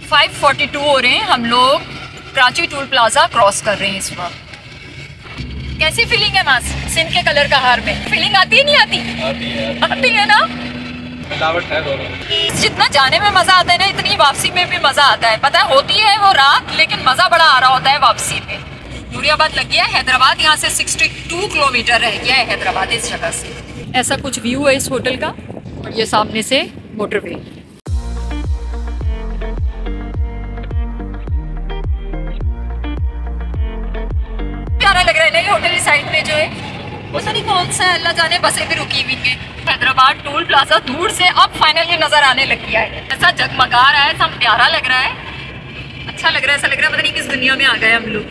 5:42 हो रहे हैं, हम लोग कराची टोल प्लाजा क्रॉस कर रहे हैं इस वक्त। कैसी फीलिंग है मास सिंध के कलर का हार में? फीलिंग आती है नहीं आती? आती है ना। मिलावट है दोनों। जितना जाने में मजा आता है ना, इतनी वापसी में भी मजा आता है। पता है होती है वो रात, लेकिन मजा बड़ा आ रहा होता है वापसी में। नूरियाबाद लग गया है हैदराबाद, यहाँ से 62 किलोमीटर रह गया है हैदराबाद इस जगह से। ऐसा कुछ व्यू है इस होटल का, और ये सामने से मोटरवे। प्यारा लग रहा है ना ये होटल। इस साइड में जो है पता नहीं कौन सा अल्लाह जाने बसें भी रुकी हुई है। हैदराबाद टोल प्लाजा दूर से अब फाइनली नजर आने लग गया है। ऐसा जगमगा रहा है, सब प्यारा लग रहा है, अच्छा लग रहा है। ऐसा लग रहा है पता नहीं किस दुनिया में आ गए हम लोग।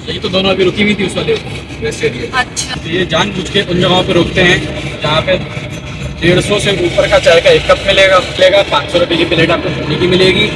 यही तो दोनों अभी रुकी हुई थी उस वाले रेस्ट एरिया। अच्छा, तो ये जानबूझ के उन जगहों पे रोकते हैं जहाँ पे 150 से ऊपर का चाय का एक कप मिलेगा 500 रुपये की प्लेट आपको ठंडी की मिलेगी।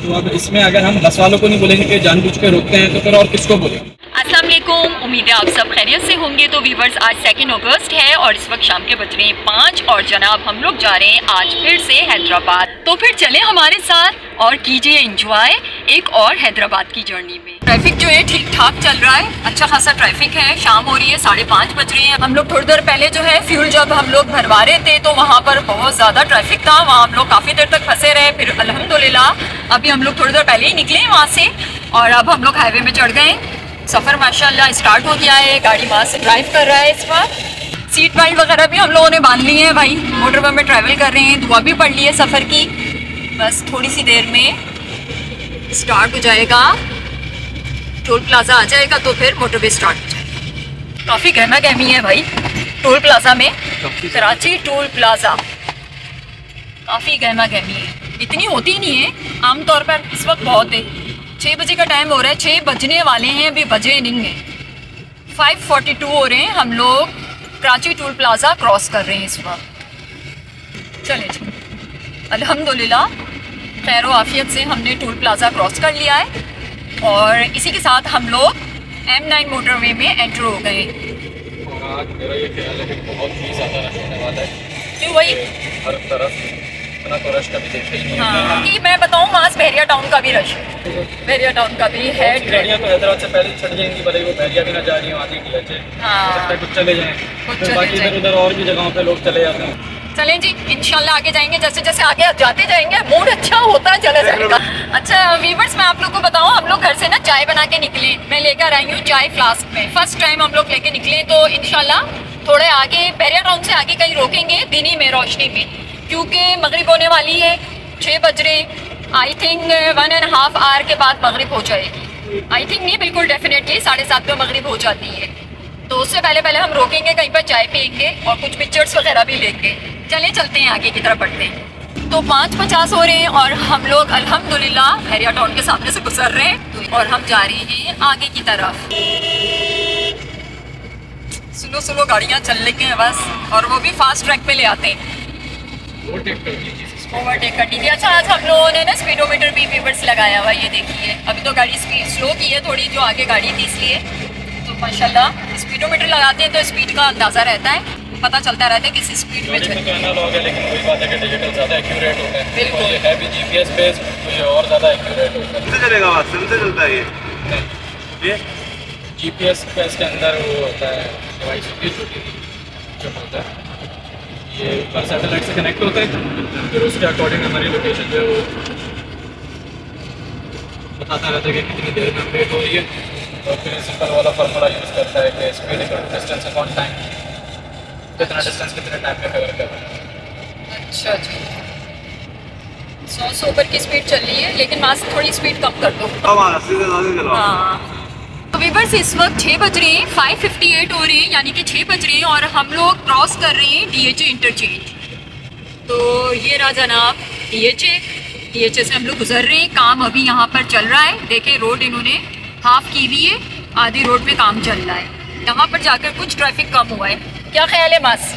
तो अब इसमें अगर हम बस वालों को नहीं बोलेंगे कि जानबूझ के रोकते हैं, तो फिर और किसको बोलेंगे? अस्सलाम वालेकुम, उम्मीद है आप सब खैरियत से होंगे। तो व्यूवर्स, आज 2 अगस्त है और इस वक्त शाम के बज रहे हैं 5 और जनाब हम लोग जा रहे हैं आज फिर से हैदराबाद। तो फिर चले हमारे साथ और कीजिए एंजॉय एक और हैदराबाद की जर्नी में। ट्रैफिक जो है ठीक ठाक चल रहा है, अच्छा खासा ट्रैफिक है। शाम हो रही है, 5:30 बज रहे हैं। हम लोग थोड़ी देर पहले जो है फ्यूल जब हम लोग भरवा रहे थे तो वहाँ पर बहुत ज़्यादा ट्रैफिक था, वहाँ हम लोग काफ़ी देर तक फंसे रहे। फिर अल्हम्दुलिल्लाह अभी हम लोग थोड़ी देर पहले ही निकले वहाँ से और अब हम लोग हाईवे में चढ़ गए। सफ़र माशाल्लाह स्टार्ट हो गया है, गाड़ी वहाँ से ड्राइव कर रहा है इस बार। सीट बेल्ट वगैरह भी हम लोगों ने बांध ली है भाई, मोटरवे में ट्रैवल कर रहे हैं। दुआ भी पढ़ ली है सफ़र की, बस थोड़ी सी देर में स्टार्ट हो जाएगा। टोल प्लाजा आ जाएगा तो फिर मोटरवे स्टार्ट हो जाएगा। काफ़ी गहमा गहमी है भाई टोल प्लाजा में। कराची टोल प्लाजा काफ़ी गहमा गहमी है, इतनी होती नहीं है आमतौर पर। इस वक्त बहुत है, 6 बजे का टाइम हो रहा है, 6 बजने वाले हैं, अभी बजे नहीं है। 5:42 हो रहे हैं, हम लोग कराची टोल प्लाजा क्रॉस कर रहे हैं इस वक्त। चलें जी, अल्हम्दुलिल्लाह खैर आफियत से हमने टोल प्लाजा क्रॉस कर लिया है और इसी के साथ हम लोग M9 मोटरवे में एंटर हो गए। और आज मेरा ये ख्याल है कि बहुत ही ज़्यादा रश होने वाला है। क्यों भाई? हर तरफ इतना तो रश कभी देखा ही नहीं। हाँ, कि मैं बताऊँ वहाँ बहरिया टाउन का भी रश है, बहरिया टाउन का भी है। गाड़ियाँ तो हैदराबाद से पहले छट जाएंगी, भले वो बहरिया भी ना जा रही हो, आधी की हाँ, कुछ चले जाएँ, फिर बाकी इधर उधर और भी जगहों पे लोग चले जाते हैं। चलें जी, इंशाल्लाह आगे जाएंगे, जैसे जैसे आगे जाते जाएंगे मूड अच्छा होता चला जाएगा। अच्छा व्यूअर्स, मैं आप लोग को बताऊं, हम लोग घर से ना चाय बना के निकले। मैं लेकर आई हूँ चाय फ्लास्क में, फर्स्ट टाइम हम लोग लेके निकले। तो इंशाल्लाह थोड़े आगे बहरिया टाउन से आगे कहीं रोकेंगे दिन ही में, रोशनी में, क्योंकि मगरिब होने वाली है, 6 बज रहे। आई थिंक 1.5 आवर के बाद मगरिब हो जाएगी। आई थिंक नहीं, बिल्कुल डेफिनेटली 7:30 में मगरिब हो जाती है। तो उससे पहले हम रोकेंगे, कहीं पर चाय पियेंगे और कुछ पिक्चर्स वगैरह भी लेंगे। चले चलते हैं आगे की तरफ बढ़ते हैं। तो 5:50 हो रहे हैं और हम लोग अल्हम्दुलिल्लाह बहरिया टाउन के सामने से गुजर रहे हैं और हम जा रहे हैं आगे की तरफ। स्लो गाड़ियाँ चल रही हैं बस, और वो भी फास्ट ट्रैक पे ले आते हैं, ओवरटेक कर दीजिए। अच्छा, आज हम लोगों ने ना स्पीडोमीटर भी व्यूअर्स लगाया हुआ, ये देखिए। अभी तो गाड़ी स्पीड स्लो की है थोड़ी, जो आगे गाड़ी थी इसलिए। तो माशाल्लाह स्पीडोमीटर लगाते हैं तो स्पीड का अंदाज़ा रहता है, पता चलता रहता है किस स्पीड में चल। लेकिन वही बात है कि डिजिटल ज़्यादा एक्यूरेट होता है। बिल्कुल, ये है भी जीपीएस बेस्ड, तो ये और ज़्यादा एक्यूरेट होता है। किससे चलेगा? बात से चलता है ये जीपीएस बेस के अंदर वो होता है डिवाइस होती है छोटी जो होता है, ये ऊपर सैटेलाइट से कनेक्ट होता है, फिर उसके अकॉर्डिंग हमारी लोकेशन जो है वो बताता रहता है कि कितनी देर में अपडेट हो रही है। और फिर सिंपल वाला फार्मूला यूज़ करता है कि speed equal distance upon time, कितना डिस्टेंस कितने टाइम में कवर कर रहा है। अच्छा जी, 100 से ऊपर की स्पीड चल रही है, लेकिन वहाँ से थोड़ी स्पीड कम कर दो। हाँ, तो व्यूअर्स इस वक्त 6 बज रहे हैं, 5:58 हो रहे हैं, यानी कि 6 बज रहे हैं और हम लोग क्रॉस कर रहे हैं DHA इंटरचेंज। तो ये रहा जनाब DHA से हम लोग गुजर रहे हैं। काम अभी यहाँ पर चल रहा है, देखें रोड इन्होंने हाफ की हुई है, आधी रोड पे काम चल रहा है। यहाँ पर जाकर कुछ ट्रैफिक कम हुआ है, क्या ख्याल है मास?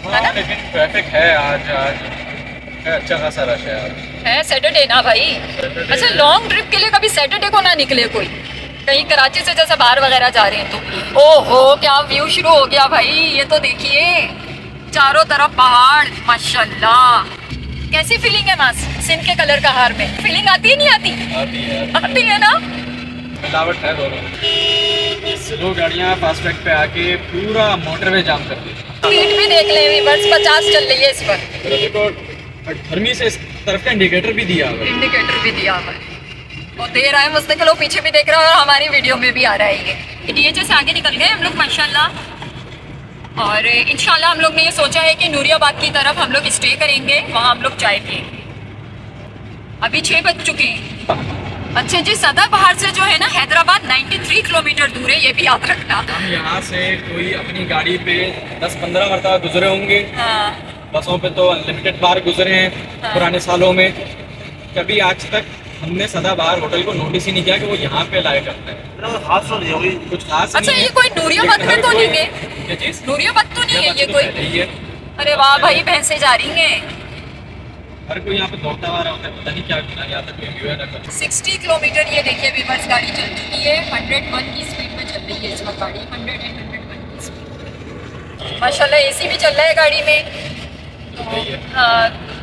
हाँ, लेकिन ट्रैफिक है आज अच्छा खासा रश है आज। है सैटरडे ना भाई। अच्छा, लॉन्ग ट्रिप के लिए कभी सैटरडे को ना निकले कोई, कहीं कराची से जैसे बाहर वगैरह जा रहे हैं तो। ओहो, क्या व्यू शुरू हो गया भाई, ये तो देखिए चारों तरफ पहाड़ माशाल्लाह। कैसी फीलिंग है मास सिंध के कलर का हार में? फीलिंग आती है नहीं आती? आती है ना। मिलावट है दोनों। स्लो गाड़ियाँ फास्ट ट्रैक पे आके पूरा मोटरवे जाम कर दी। स्पीड भी देख ले वीवर्स 50 चल रही है इस पर। देखो धर्मी से इस तरफ का इंडिकेटर भी दिया हुआ है। इंडिकेटर भी दिया हुआ है और दे रहा है मुस्तकिल, पीछे भी देख रहा है और हमारी वीडियो में भी आ रहा है ये। डीएचए से आगे निकल गए हम लोग माशाल्लाह। और इंशाल्लाह हम लोग ने ये सोचा है कि नूरियाबाद की तरफ हम लोग स्टे करेंगे, वहाँ हम लोग चाय पिएंगे। अभी 6 बज चुके हैं। अच्छा जी, सदाबहार से जो है ना हैदराबाद 93 किलोमीटर दूर है, ये भी याद रखना। हम यहाँ से कोई अपनी गाड़ी पे 10-15 मरतबा गुजरे होंगे। हाँ। बसों पे तो अनलिमिटेड बार गुजरे हैं। हाँ। पुराने सालों में कभी आज तक हमने सदाबहार होटल को नोटिस ही नहीं किया कि वो यहाँ पे लाया करता है। कुछ खास अच्छा ये कोई नूरियाबाद में तो नहीं है? क्या चीज? नूरियाबाद तो नहीं है ये कोई? अरे वाह भाई, भैंसे जा रही हैं। हर कोई यहाँ पे दौड़ता आ रहा होता है, पता नहीं क्या यहाँ तक व्यू है ना। 60 किलोमीटर ये देखिए वीवर्स गाड़ी चल चुकी है। 101 की स्पीड में चल रही है इस वक्त गाड़ी। 100 and 101 की स्पीड। माशाल्लाह एसी भी चल रहा है गाड़ी में।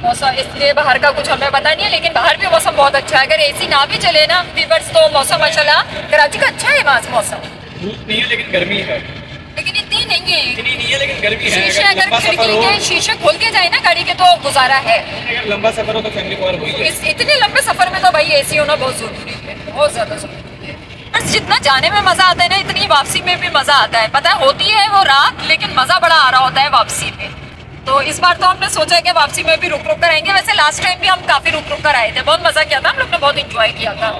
मौसम इसलिए बाहर का कुछ हमें पता नहीं है, लेकिन बाहर भी मौसम बहुत अच्छा है। अगर एसी ना भी चले ना वीवर्स तो मौसम माशाल्लाह कराची का अच्छा है। मौसम धूप नहीं है लेकिन गर्मी है, लेकिन इतनी नहीं है। इतनी नहीं है लेकिन गर्मी है। शीशे अगर खिड़की के शीशे खोल के जाए ना गाड़ी के तो गुजारा है। अगर लंबा सफर हो तो फैमिली कवर हुई है। इतने लंबे सफर में तो भाई एसी होना बहुत जरूरी है, बहुत ज्यादा जरूरी है। बस जितना जाने में मजा आता है ना इतनी वापसी में भी मजा आता है। पता है होती है वो रात, लेकिन मजा बड़ा आ रहा होता है वापसी में। तो इस बार तो हमने सोचा है कि वापसी में भी रुक रुक कर आएंगे। वैसे लास्ट टाइम भी हम काफी रुक रुक कर आए थे, बहुत मजा किया था हम लोग ने, बहुत इंजॉय किया था।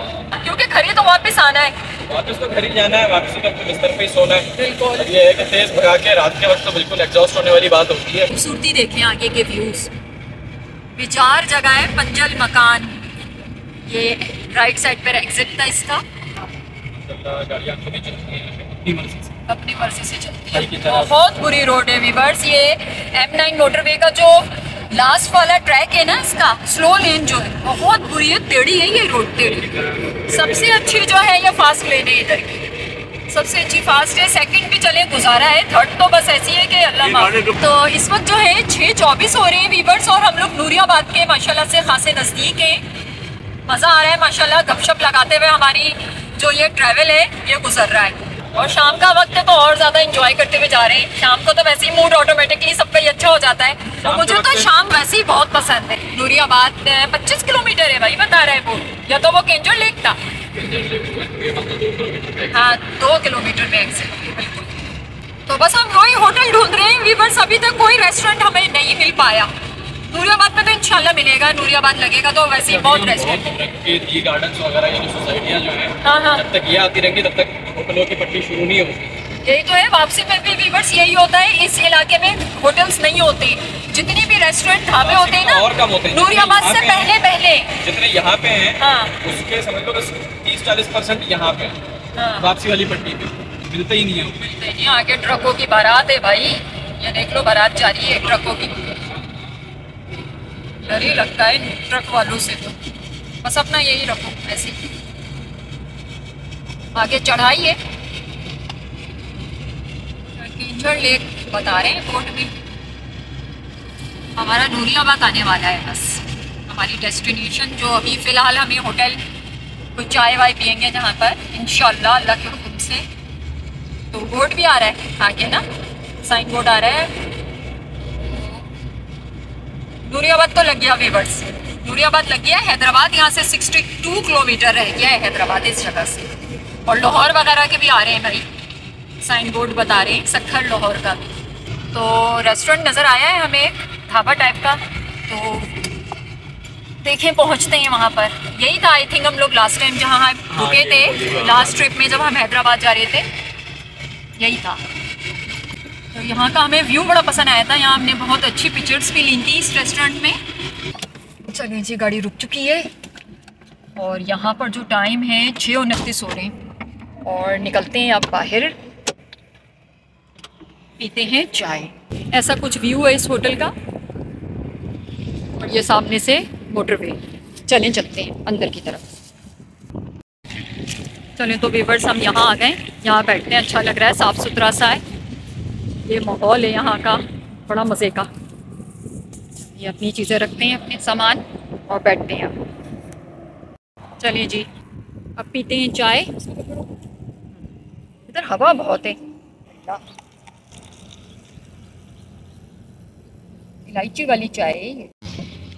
क्योंकि घर ही तो वापस आना है, वापस तो घर ही जाना है, वापसी तो अपने बिस्तर पे ही सोना है। बिल्कुल। ये है कि तेज भगा के रात के वक्त तो बिल्कुल एग्जॉस्ट होने वाली बात होती है। खूबसूरती देखें आगे के व्यूज, विचार जगह है, पंजल मकान। ये राइट साइड पर एग्जिट था इसका। गाड़ियाँ खुद ही चलती हैं अपनी मर्जी से, अपनी मर्जी से चलती है। बहुत बुरी रोड है वीवर्स। ये M9 मोटरवे का जो लास्ट वाला ट्रैक है ना, इसका स्लो लेन जो है बहुत बुरी है, टेढ़ी है ये रोड, टेढ़ी। सबसे अच्छी जो है ये फास्ट लेन है इधर की, सबसे अच्छी फास्ट है। सेकंड भी चले गुजारा है, थर्ड तो बस ऐसी है कि अल्लाह माफ। तो इस वक्त जो है 6:24 हो रहे हैं वीवर्स और हम लोग नूरियाबाद के माशाल्लाह से खासे नज़दीक है। मज़ा आ रहा है माशाल्लाह, गपशप लगाते हुए हमारी जो ये ट्रैवल है ये गुजर रहा है। और शाम का वक्त है तो और ज़्यादा इंजॉय करते हुए जा रहे हैं। शाम को तो वैसे ही मूड ऑटोमेटिकली सबका ही अच्छा हो जाता है, तो मुझे तो शाम वैसे ही बहुत पसंद है। नूरियाबाद 25 किलोमीटर है भाई बता रहा है वो, या तो वो केंजर लेक था। हाँ 2 किलोमीटर में एग्जैक्ट, बिल्कुल। तो बस हम वही होटल ढूंढ रहे हैं वीवर्स, अभी तक कोई रेस्टोरेंट हमें नहीं मिल पाया। नूरियाबाद में तो इंशाल्लाह मिलेगा, नूरियाबाद लगेगा तो वैसे ही बहुत रेस्टोरेंट। ये गार्डन्स वगैरह ये सोसाइटियाँ जो हैं, हाँ जब तक ये आती रहेंगी तब तक होटलों की पट्टी शुरू नहीं होगी। यही तो है, वापसी में भी वीवर्स यही होता है। इस इलाके में होटल्स नहीं होते, जितने भी रेस्टोरेंट ढाबे होते हैं ना और कम होते हैं नूरियाबाद से पहले जितने यहाँ पे हैं। हाँ। उसके समझ लो 30-40% यहाँ पे हाँ। वापसी वाली पट्टी पे मिलते ही नहीं है। मिलते नहीं, आगे ट्रकों की बारात है भाई, ये देख लो बारात जा रही है ट्रकों की। डर ही लगता है ट्रक वालों से, तो बस अपना यही रखो ऐसे। आगे चढ़ाई है, केंजर लेक बता रहे हैं बोर्ड में। हमारा नूरियाबाद आने वाला है बस, हमारी डेस्टिनेशन जो अभी फ़िलहाल हमें होटल कुछ चाय वाय पियेंगे जहाँ पर इंशाल्लाह अल्लाह के हुक्म से। तो बोर्ड भी आ रहा है आगे ना, साइन बोर्ड आ रहा है। नूरियाबाद तो लग गया वीवर्स, नूरियाबाद लग गया। हैदराबाद यहाँ से 62 किलोमीटर रह गया है हैदराबाद इस जगह से। और लाहौर वगैरह के भी आ रहे हैं भाई, साइन बोर्ड बता रहे हैं सक्खर लाहौर का भी। तो रेस्टोरेंट नज़र आया है हमें, एक ढाबा टाइप का, तो देखें पहुँचते हैं वहाँ पर। यही था आई थिंक हम लोग लास्ट टाइम जहाँ रुके थे लास्ट ट्रिप में जब हम हैदराबाद जा रहे थे, यही था। तो यहाँ का हमें व्यू बड़ा पसंद आया था, यहाँ हमने बहुत अच्छी पिक्चर्स भी ली थी इस रेस्टोरेंट में। चलिए जी गाड़ी रुक चुकी है और यहाँ पर जो टाइम है 6:29 हो रहे हैं और निकलते हैं अब बाहर, पीते हैं चाय। ऐसा कुछ व्यू है इस होटल का और ये सामने से मोटरवे। चलें चलते हैं अंदर की तरफ। चलें तो वीवर्स हम यहाँ आ गए, यहाँ बैठते हैं, अच्छा लग रहा है, साफ़ सुथरा सा है ये माहौल है यहाँ का, बड़ा मज़े का। ये अपनी चीज़ें रखते हैं, अपने सामान, और बैठते हैं। चलिए जी, अब पीते हैं चाय। इधर हवा बहुत है, इलायची वाली चाय है ये।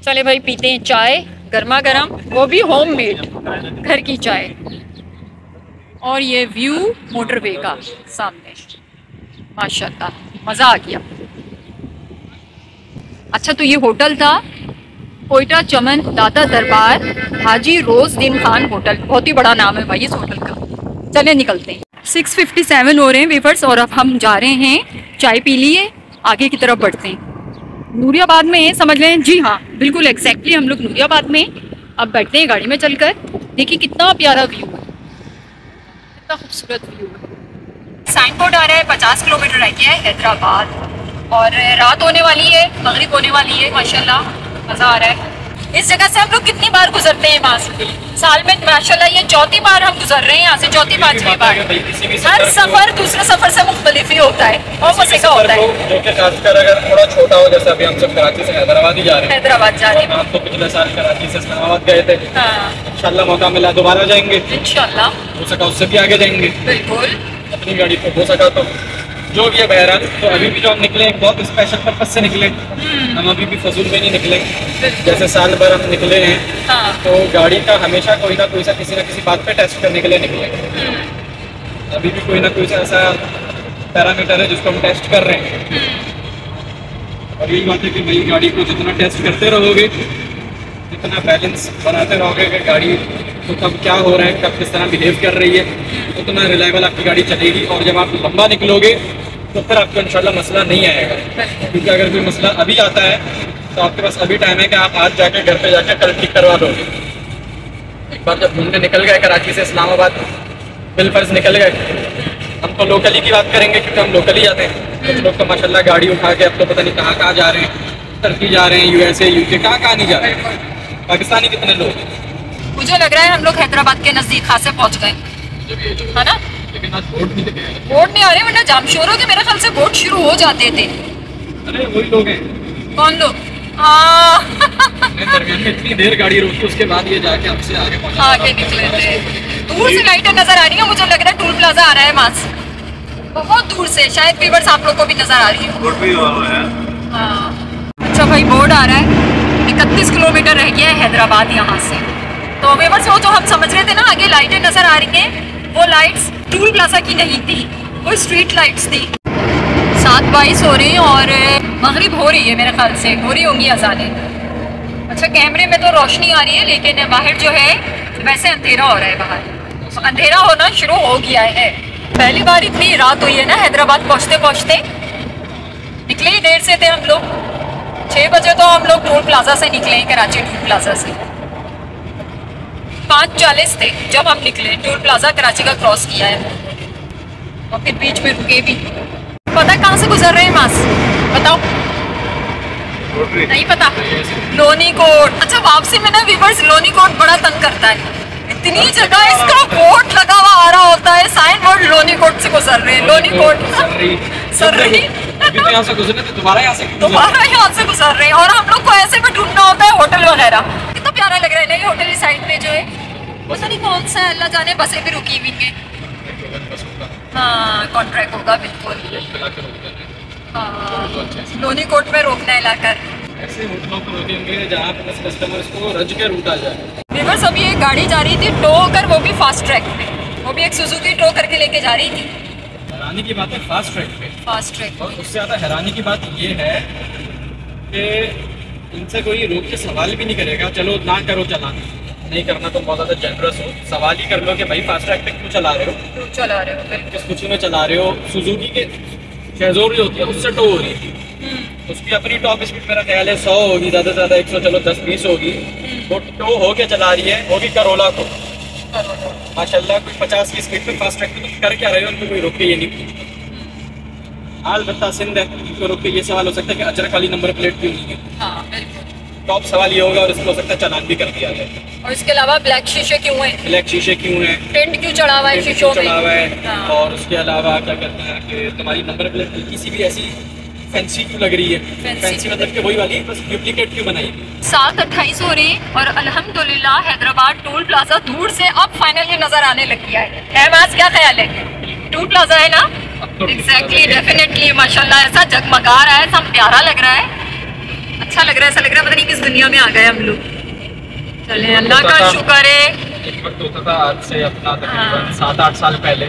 चले भाई, पीते हैं चाय गर्मा गर्म, वो भी होममेड, घर की चाय। और ये व्यू मोटरवे का सामने, माशाल्लाह मज़ा आ गया। अच्छा, तो ये होटल था कोयटा चमन दादा दरबार हाजी रोज दिन खान होटल। बहुत ही बड़ा नाम है भाई इस होटल का। चले निकलते हैं। 6:57 हो रहे हैं वीवर्स, और अब हम जा रहे हैं, चाय पी लिए, आगे की तरफ बढ़ते हैं। नूरियाबाद में समझ लें, जी हाँ बिल्कुल एग्जैक्टली हम लोग नूरियाबाद में। अब बैठते हैं गाड़ी में चलकर। देखिए कितना प्यारा व्यू है, कितना खूबसूरत व्यू है। साइन बोर्ड आ रहा है 50 किलोमीटर रह गया है हैदराबाद, और रात होने वाली है, मगरिब होने वाली है। माशाल्लाह मज़ा आ रहा है। इस जगह से हम लोग कितनी बार गुजरते हैं वहाँ से, साल में माशाल्लाह ये चौथी बार हम गुजर रहे हैं यहाँ से, चौथी पांचवी बार। हर सफर दूसरे सफर से मुख्तलिफ ही होता है और मजे का होता है। जो कि खासकर अगर थोड़ा छोटा हो, जैसे अभी हम सब कराची से हैदराबाद ही जा रहे हैं। हैदराबाद जा रहे हैं। आप तो पिछले साल कराची से इस्लामाबाद गए थे। हाँ इंशाल्लाह मौका मिला दोबारा जाएंगे, इंशाल्लाह। हो सका उससे भी आगे जाएंगे बिल्कुल, अपनी गाड़ी पे, हो सका तो जो भी है। बहरहाल तो अभी भी जो हम निकले बहुत स्पेशल पर्पज से निकले, हम अभी भी फजूल में नहीं निकले। जैसे साल भर हम निकले हैं, हाँ तो गाड़ी का हमेशा कोई ना किसी बात पे टेस्ट करने के लिए निकले। अभी भी कोई ना कोई ऐसा पैरामीटर है जिसको हम टेस्ट कर रहे हैं। और यही बात है कि भाई गाड़ी को जितना टेस्ट करते रहोगे, जितना बैलेंस बनाते रहोगे कि गाड़ी तो कब क्या हो रहा है, कब किस तरह बिहेव कर रही है, उतना रिलायबल आपकी गाड़ी चलेगी। और जब आप लंबा निकलोगे तो फिर आपको इंशाल्लाह मसला नहीं आएगा। क्योंकि अगर कोई मसला अभी आता है तो आपके पास अभी टाइम है कि आप आज जाके घर पे जाके कल ठीक करवा दोगे। एक बार जब घूमने निकल गए कराची से इस्लामाबाद, बिलफर्ज निकल गए, हम तो लोकली की बात करेंगे क्योंकि हम लोकली जाते हैं। कुछ लोग तो माशाल्लाह गाड़ी उठा के अब तो पता नहीं कहाँ जा रहे हैं, टर्की जा रहे हैं, USA UK कहाँ नहीं जा रहे हैं। पाकिस्तानी कितने लोग, मुझे लग रहा है हम लोग हैदराबाद के नजदीक खासे पहुंच गए, है ना? लेकिन आज बोट नहीं दिखे। बोट नहीं आ रहे, वरना जाम शोर हो के मेरे ख्याल से बोट शुरू हो जाते थे। अरे वही लोग हैं। कौन लोग? दरमियान में इतनी देर गाड़ी रोक के उसके बाद ये जाके हमसे आगे पहुंचा, आगे निकले थे। दूर से लाइटें नजर आ रही है, मुझे लग रहा है टूल प्लाजा आ रहा है वहाँ से, बहुत दूर से। शायद वीवर्स आप लोग को भी नजर आ रही है। बोर्ड भी हुआ है। हाँ अच्छा भाई, बोर्ड आ रहा है 31 किलोमीटर रह गया है हैदराबाद यहाँ से। तो वीवर्स वो जो हम समझ रहे थे ना आगे लाइटें नजर आ रही हैं, वो लाइट्स टूल प्लाजा की नहीं थी, वो स्ट्रीट लाइट्स थी। 7:22 हो रहे हैं और मगरिब हो रही है, मेरे ख्याल से हो रही होंगी अजानें। अच्छा कैमरे में तो रोशनी आ रही है, लेकिन बाहर जो है वैसे अंधेरा हो रहा है। बाहर अंधेरा होना शुरू हो गया है। पहली बार इतनी रात हुई है ना हैदराबाद पहुँचते पहुँचते। निकले ही देर से थे हम लोग, 6 बजे तो हम लोग टोल प्लाजा से निकले, कराची टोल प्लाजा से 5:40 थे जब हम निकले। टोल प्लाजा कराची का क्रॉस किया है और फिर बीच में रुके भी। पता कहाँ से गुजर रहे हैं मास, बताओ? नहीं पता। लोनी कोट। अच्छा वापसी में ना वीवर्स लोनी कोट बड़ा तंग करता है, इतनी जगह इसका बोर्ड लगा हुआ आ रहा होता है, साइन बोर्ड लोनी कोट से गुजर रहे हैं। लोनी कोट सररी यहाँ से गुजरने थे, दोबारा यहाँ से गुजर रहे हैं। और हम लोग को ऐसे में ढूंढना होता है होटल वगैरह। कितना प्यारा लग रहा है ना ये होटल। इस साइड में जो है पता नहीं कौन सा है, अल्लाह जाने, बसें भी रुकी हुई हैं। हाँ कॉन्ट्रैक्ट होगा बिल्कुल। हाँ लोनी कोट में रोकना है लाकर। ऐसे होटलों पर रोकेंगे जहाँ पे बस कस्टमर्स को रज के रूट आ जाए। वीवर्स अभी एक गाड़ी जा रही थी टो कर, वो भी फास्ट ट्रैक पे, वो भी एक सुजुकी टो करके लेके जा रही थी। हैरानी की बात है फास्ट ट्रैक पे, फास्ट ट्रैक। और उससे ज़्यादा हैरानी की बात ये है कि इनसे कोई रोक के सवाल भी नहीं करेगा, चलो ना करो चलाना, नहीं करना तो बहुत ज़्यादा जेनरस हो, सवाल ही कर लो कि भाई फास्ट ट्रैक पे क्यों चला रहे हो, किस कुछ में चला रहे हो। सुजुकी के शेजोर जो होती है उससे टो हो रही थी, उसकी अपनी टॉप स्पीड मेरा ख्याल है 100 होगी, ज़्यादा से ज़्यादा 100, चलो 10-20 होगी। वो टो हो के चला रही है, वो भी करोला को माशाल्लाह। कोई 50 की स्पीड पे फास्ट ट्रैक पे तो कर क्या रहे हो, उनको कोई रोक के ये नहीं पूछता। अलबत्ता सिंध है, उनको रोक के ये सवाल हो सकता है कि अजरक वाली नंबर प्लेट क्यों नहीं है। टॉप सवाल ये होगा, और इसको हो सकता है चालान भी कर दिया जाए। और इसके अलावा ब्लैक शीशे क्यों हैं? ब्लैक शीशे क्यों हैं, टेंट क्यों चढ़ा हुआ है शीशों में, चढ़ा हुआ है। और उसके अलावा क्या कहते हैं कि तुम्हारी नंबर प्लेट हल्की सी भी ऐसी फैंसी क्यों लग रही है, फैंसी मतलब कि वही वाली बस डुप्लीकेट क्यों बनाई। 7:28 हो रही और अल्हम्दुलिल्लाह हैदराबाद टोल प्लाजा दूर से अब फाइनली नजर आने लग गया है। मास क्या ख्याल है, टोल प्लाजा है ना? एग्जैक्टली, डेफिनेटली माशाल्लाह ऐसा जगमगा रहा है, सब प्यारा लग रहा है, अच्छा लग रहा है, ऐसा लग रहा है पता नहीं किस दुनिया में आ गए हम लोग। चले अल्लाह का शुक्र है। एक वक्त होता था आज से अपना तकरीबन 7-8 साल पहले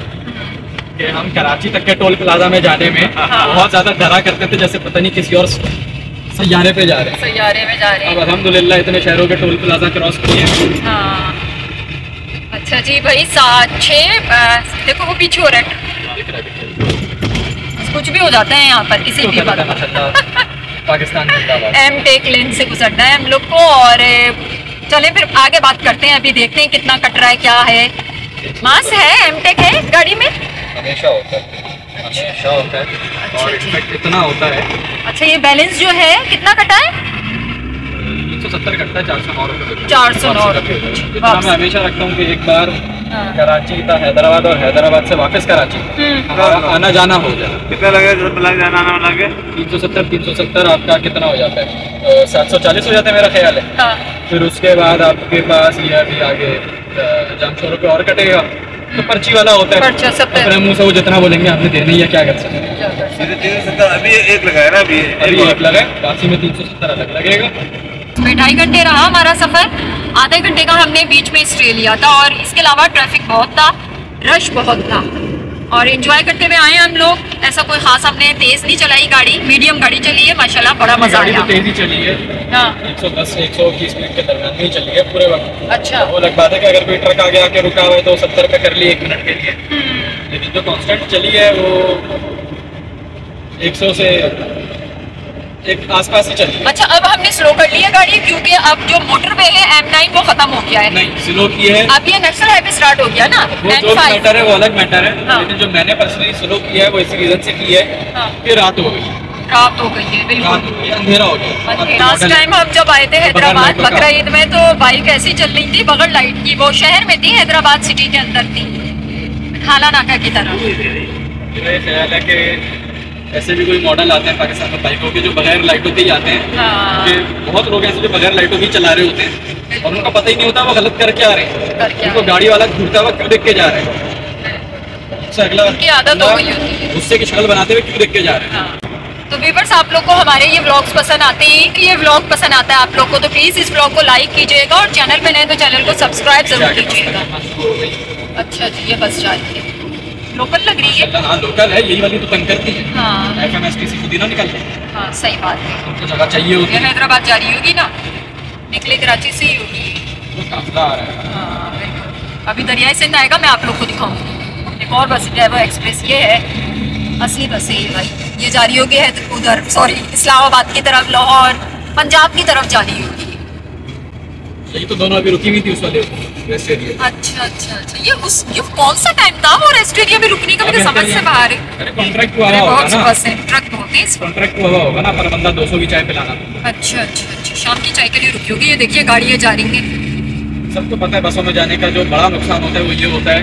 कि हम कराची तक के टोल प्लाजा में जाने में बहुत ज़्यादा डरा करते थे, जैसे पता नहीं किसी और सैयारे पे जा रहे हैं। सैयारे में जा रहे हैं। अब अल्हम्दुलिल्लाह इतने शहरों के टोल प्लाजा क्रॉस किए हैं। हाँ अच्छा जी भाई, 7-6 देखो वो पीछे हो रहा है, कुछ भी हो जाता है यहाँ पर किसी भी बात। पाकिस्तान एम टेक लेन से गुजरना है हम लोग को और चले फिर आगे बात करते हैं। अभी देखते हैं कितना कट रहा है, क्या है। मास है, एम टेक है गाड़ी में, हमेशा होता है, हमेशा होता है और इनफैक्ट इतना होता है। अच्छा ये बैलेंस जो है कितना कटा है? 370 कटता है, 409 रुपये। 409 इतना मैं हमेशा रखता हूँ कि एक बार कराची था हैदराबाद और हैदराबाद से वापस कराची हमारा आना जाना हो जाए। कितना लगे जाना आना लगे? 370 आपका कितना हो जाता है? 740 हो जाता है मेरा ख्याल है। फिर उसके बाद आपके पास ये अभी आगे जहाँ 100 रुपये और कटेगा तो पर्ची वाला होता है, अपने मुँह से वो जितना बोलेंगे आपने देना ही है, क्या कर सकते हैं। 370 अभी एक लगाया ना, अभी एक लगा है, बाकी में 370 अलग लगेगा। 2.5 घंटे रहा हमारा सफर, आधे घंटे का हमने बीच में स्टे लिया था और इसके अलावा ट्रैफिक बहुत था, रश बहुत था और एंजॉय करते हुए आए हम लोग। ऐसा कोई खास हमने तेज नहीं चलाई गाड़ी, मीडियम गाड़ी चली है माशाल्लाह, बड़ा मजा आया। तेज ही चली है, 110-120 मिनट के दरमियान में ही चली है पूरे वक्त। अच्छा, वो लग बात है कि अगर कोई ट्रक आगे आके रुका हुआ है तो 70 पे कर लिए 1 मिनट के लिए, लेकिन जो कांस्टेंट चली है वो 100 से एक आसपास ही चली है। अच्छा अब हमने स्लो कर ली है गाड़ी क्योंकि अब जो मोटरवे है M9 वो खत्म हो गया है। नहीं स्लो की है, अब ये नेशनल हाईवे स्टार्ट हो गया ना, वो जो मैटर है वो अलग मैटर है। लेकिन जो मैंने पर्सनली स्लो किया है वो इसी रीजन से की है कि रात हो गई, रात हो गई है, बिल्कुल अंधेरा हो गया। लास्ट टाइम हम जब आए थे हैदराबाद बकरा ईद में तो बाइक ऐसी चल रही थी बगैर लाइट की, वो शहर में थी, हैदराबाद सिटी के अंदर थी, हाला नाका की तरह। मेरा ख्याल है कि ऐसे भी कोई मॉडल आते हैं पाकिस्तान में बाइकों के जो बगैर लाइटों के ही आते हैं। कि बहुत लोग ऐसे जो बगैर लाइटों की चला रहे होते हैं और उनका पता ही नहीं होता वो गलत करके आ रहे हैं, उनको गाड़ी वाला घूरता हुआ क्यों देख के जा रहे हैं, उससे अगला उनकी आदत हो गई होती है, उससे की शक्ल बनाते हुए क्यों देख के जा रहे हैं। तो व्यूअर्स आप लोग को हमारे ये व्लॉग्स पसंद आते हैं कि ये व्लॉग पसंद आता है आप लोग को तो प्लीज़ इस व्लॉग को लाइक कीजिएगा और चैनल पे नए तो चैनल को सब्सक्राइब जरूर कीजिएगा। अच्छा जी ये बस जा रही है, लोकल लग रही है। हाँ लोकल है, यही वाली तो तंग करती है। हाँ FMSTC खुद ही ना निकलती। हाँ सही बात है, उनको जगह चाहिए होती है। हैदराबाद जा रही होगी ना, निकले कराची से ही होगी। तो काफिला आ रहा है। हाँ बिल्कुल, अभी दरियाई सिंध आएगा मैं आप लोग को दिखाऊंगी। एक और बस है वो एक्सप्रेस, ये है असली बस है भाई, ये जा रही होगी है उधर सॉरी इस्लामाबाद की तरफ, लाहौर पंजाब की तरफ जा रही होगी। यही तो दोनों अभी रुकी हुई थी उस वाले रेस्ट एरिया। अच्छा अच्छा अच्छा, ये कौन सा टाइम था वो रेस्ट एरिया में रुकने का, मुझे समझ से बाहर है। अरे कॉन्ट्रैक्ट हुआ होगा ना, बस है ट्रक बहुत तेज, कॉन्ट्रैक्ट हुआ होगा ना, पर बंदा 200 की चाय पिलाना। अच्छा अच्छा अच्छा, शाम की चाय के लिए रुकी होगी। ये देखिए गाड़ी ये जा रही है। सबको पता है बसों में जाने का जो बड़ा नुकसान होता है वो ये होता है,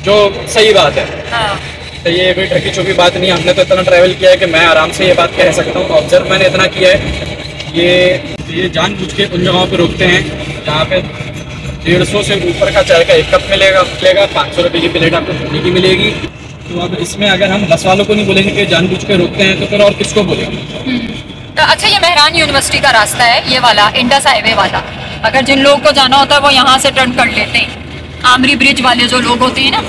जो सही बात है। हाँ तो ये कोई ढकी छुपी बात नहीं, हमने तो इतना ट्रैवल किया है कि मैं आराम से ये बात कह सकता हूँ। ऑब्जर्व मैंने इतना किया है, ये जानबूझ के उन जगहों पे रुकते हैं जहाँ पे 150 से ऊपर का चाय का एक कप मिलेगा 500 रुपये की प्लेट आपको पानी की मिलेगी। तो अब इसमें अगर हम बस वालों को नहीं बोलेंगे कि जानबूझ के रुकते हैं तो फिर और किसको बोलेंगे। तो अच्छा ये मेहरान यूनिवर्सिटी का रास्ता है ये वाला, इंडस हाईवे वाला। अगर जिन लोगों को जाना होता है वो यहाँ से टर्न कर लेते हैं। आमरी ब्रिज वाले जो लोग होते हैं ना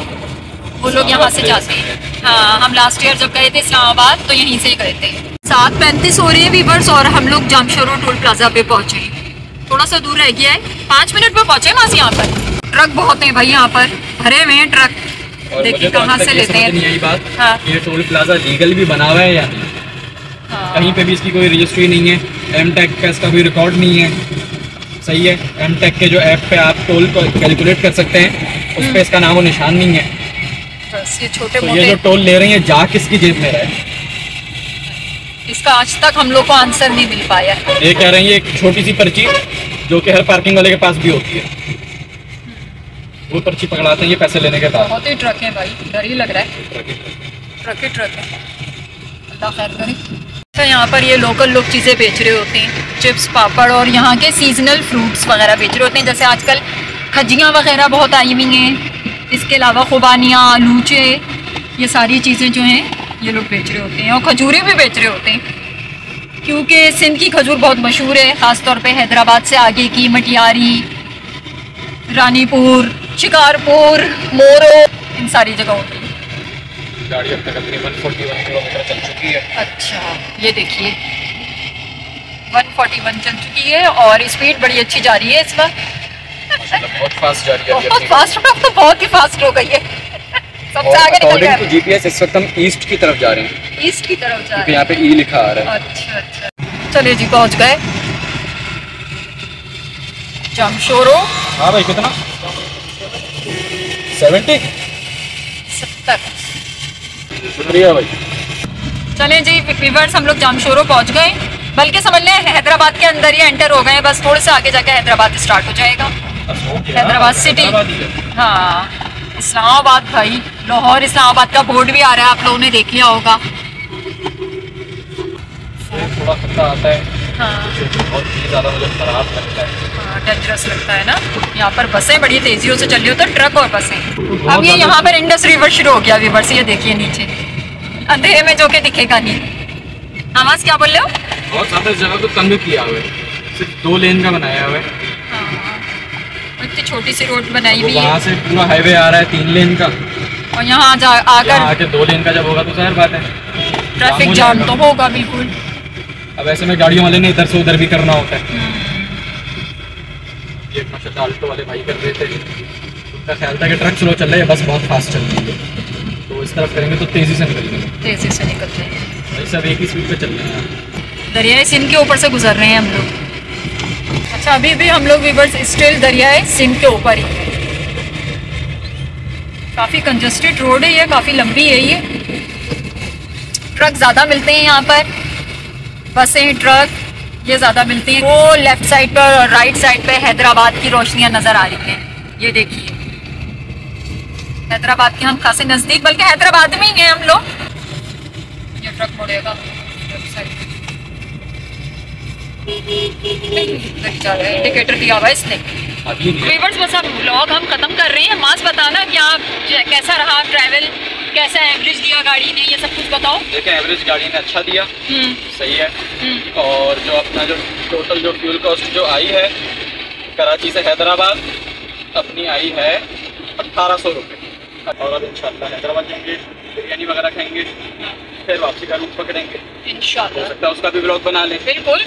वो लोग यहाँ से जाते हैं। हाँ हम लास्ट ईयर जब गए थे इस्लामाबाद तो यहीं से ही गए थे। 7:35 हो रहे हैं वीवर्स और हम लोग जामशोरो टोल प्लाजा पे पहुँचे, थोड़ा सा दूर रह गया है, 5 मिनट में पहुँचे बस। यहाँ पर ट्रक बहुत हैं भाई, यहाँ पर भरे हुए हैं ट्रक, देखिए कहाँ से लेते हैं। यही बात हाँ ये टोल प्लाजा लीगल भी बना हुआ है या नहीं, कहीं पे भी इसकी कोई रजिस्ट्री नहीं है, एमटेक का इसका कोई रिकॉर्ड नहीं है। सही है, एमटेक के जो ऐप पे आप टोल को कैलकुलेट कर सकते हैं उस पर इसका नामो निशान नहीं है। बस ये छोटे तो मोटे, ये जो टोल ले रही हैं जा किसकी जेब में रहा है, इसका आज तक हम लोग को आंसर नहीं मिल पाया। ये कह रही है एक छोटी सी पर्ची जो कि हर पार्किंग वाले के पास भी होती है, वो पर्ची पकड़ाते हैं ये पैसे लेने के बाद। बहुत ही ट्रक है भाई, डर ही लग रहा है, ट्रक ही ट्रक है। अल्लाह खैर करे। तो यहाँ पर ये लोकल लोग चीज़ें बेच रहे होते हैं, चिप्स पापड़ और यहाँ के सीजनल फ्रूट्स वगैरह बेच रहे होते हैं। जैसे आजकल खजियाँ वगैरह बहुत आई हुई हैं, इसके अलावा खुबानियाँ, लूचे, ये सारी चीज़ें जो हैं ये लोग बेच रहे होते हैं। और खजूरें भी बेच रहे होते हैं क्योंकि सिंध की खजूर बहुत मशहूर है, ख़ास तौर पे हैदराबाद से आगे की मटियारी, रानीपुर, शिकारपुर, मोरो, इन सारी जगहों की। गाड़ी अब तक अपनी 141 किलोमीटर चल चुकी है। अच्छा, ये देखिए 141 चल चुकी है और स्पीड बड़ी अच्छी जा रही है इस वक्त। बहुत फास्ट जा रही है, बहुत फास्ट, तो बहुत ही फास्ट हो गई है, सबसे आगे निकल गया। जीपीएस इस वक्त हम ईस्ट की तरफ जा रहे हैं। ईस्ट की तरफ जा रहे हैं, यहाँ पे ई लिखा आ रहा है। अच्छा अच्छा, चलिए जी पहुँच गए जमशोरो। हाँ भाई, कितना 70 शुक्रिया भाई। चलें जी व्यूअर्स, हम लोग जामशोरो पहुंच गए, बल्कि समझ लें हैदराबाद के अंदर ही एंटर हो गए। बस थोड़े से आगे जाके हैदराबाद स्टार्ट हो जाएगा। हैदराबाद सिटी, हाँ इस्लामाबाद भाई, लाहौर इस्लामाबाद का बोर्ड भी आ रहा है, आप लोगों ने देख लिया होगा। थोड़ा खतरा आता है, हाँ बहुत ही ज़्यादा मुझे खराब लगता है। हाँ, डेंजरस लगता है ना। यहाँ पर बसें बड़ी तेजियों से चल रही होती है, ट्रक और बसें। अब ये यहाँ पर इंडस रिवर शुरू हो गया व्यूअर्स, ये देखिए नीचे अंधेरे में जो कि दिखेगा नहीं। आवाज़ क्या बोल रहे हो? बहुत ज़्यादा इस जगह को तंग किया हुआ है, सिर्फ 2 लेन का बनाया हुआ है। इतनी छोटी सी रोड बनाई हुई है, वहाँ से पूरा हाईवे आ रहा है 3 लेन का, और यहाँ आकर आके 2 लेन का जब होगा तो जाहिर बात है ट्रैफिक जाम तो होगा बिल्कुल। अब ऐसे में गाड़ियों वाले ने इधर से उधर भी करना होता है। ये माशाल्लाह आल्टो वाले भाई कर रहे थे, उनका ख्याल था कि ट्रक स्लो चल रहा है, बस बहुत फास्ट चल रही है, तो इस तरफ करेंगे तो तेज़ी से निकलेंगे। तेज़ी से निकल जाएंगे भाई सब एक ही स्पीड पे चल रहे हैं। दरियाए सिंध के ऊपर से गुजर रहे हैं हम लोग। अच्छा, अभी भी हम लोग व्यूअर्स स्टिल दरियाए सिंध के ऊपर ही। काफ़ी कंजस्टेड रोड है ये, काफ़ी लंबी है ये। ट्रक ज़्यादा मिलते हैं यहाँ पर, बसें ट्रक ये ज़्यादा मिलती हैं। वो लेफ़्ट साइड पर और राइट साइड पे हैदराबाद की रोशनियाँ नज़र आ रही हैं, ये देखिए हैदराबाद के हम खासे नज़दीक, बल्कि हैदराबाद में ही हैं हम लोग। ये ट्रक मुड़ेगा लेफ्ट साइड, इंडिकेटर दिया हुआ है इसने। व्यूअर्स बस अब व्लॉग हम ख़त्म कर रहे हैं। मास बताना कि आप कैसा रहा ट्रैवल, कैसा एवरेज दिया गाड़ी ने, ये सब कुछ बताओ। देखिए एवरेज गाड़ी ने अच्छा दिया, सही है। और जो अपना जो टोटल जो फ्यूल कॉस्ट जो आई है कराची से हैदराबाद अपनी आई है 1800 रुपये। और अब इंशाल्लाह हैदराबाद जाएंगे, बिरयानी वगैरह खाएंगे, फिर वापसी का रूट पकड़ेंगे इंशाल्लाह। हो सकता है उसका भी व्लॉग बना लें। बिल्कुल।